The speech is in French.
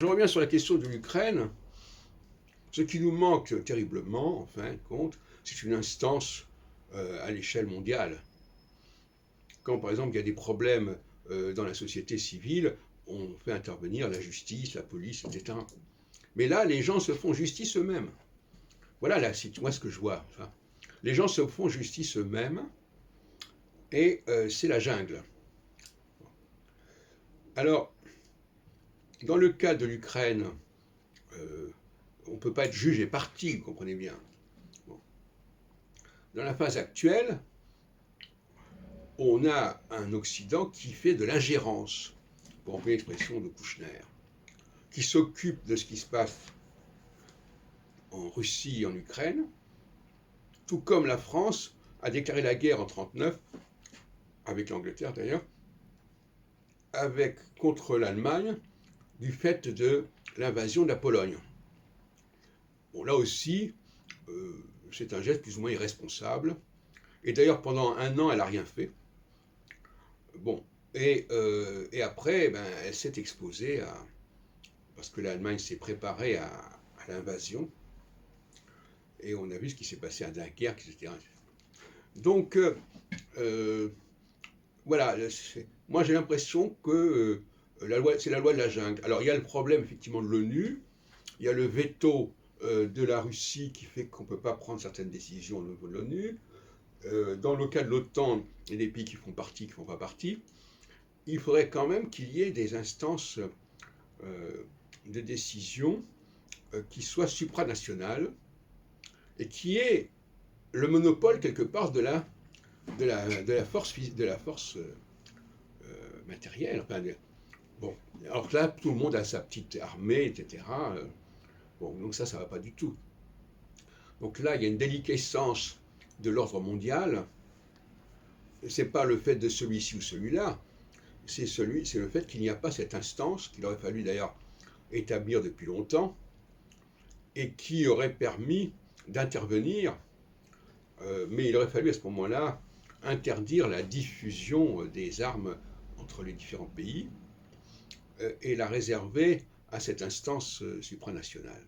je reviens sur la question de l'Ukraine. Ce qui nous manque terriblement, en fin de compte, c'est une instance à l'échelle mondiale. Quand, par exemple, il y a des problèmes dans la société civile, on fait intervenir la justice, la police, etc. Mais là, les gens se font justice eux-mêmes. Voilà, là, c'est moi ce que je vois. Enfin, les gens se font justice eux-mêmes et c'est la jungle. Alors, dans le cas de l'Ukraine, on ne peut pas être juge et parti, vous comprenez bien. Bon. Dans la phase actuelle, on a un Occident qui fait de l'ingérence, pour employer l'expression de Kouchner, qui s'occupe de ce qui se passe en Russie et en Ukraine, tout comme la France a déclaré la guerre en 1939, avec l'Angleterre d'ailleurs, contre l'Allemagne, du fait de l'invasion de la Pologne. Bon, là aussi, c'est un geste plus ou moins irresponsable. Et d'ailleurs, pendant un an, elle n'a rien fait. Bon, et après, ben, elle s'est exposée à... Parce que l'Allemagne s'est préparée à l'invasion. Et on a vu ce qui s'est passé à Dunkerque, etc. Donc, voilà, moi j'ai l'impression que c'est la loi de la jungle. Alors, il y a le problème, effectivement, de l'ONU. Il y a le veto de la Russie qui fait qu'on ne peut pas prendre certaines décisions au niveau de l'ONU. Dans le cas de l'OTAN, il y a des pays qui font partie, qui ne font pas partie. Il faudrait quand même qu'il y ait des instances de décision qui soient supranationales et qui aient le monopole quelque part de la force matérielle. Enfin, bon, alors que là, tout le monde a sa petite armée, etc. Bon, donc ça ne va pas du tout. Donc là, il y a une déliquescence de l'ordre mondial. Ce n'est pas le fait de celui-ci ou celui-là, c'est le fait qu'il n'y a pas cette instance, qu'il aurait fallu d'ailleurs établir depuis longtemps, et qui aurait permis d'intervenir, mais il aurait fallu à ce moment-là interdire la diffusion des armes entre les différents pays et la réserver à cette instance supranationale.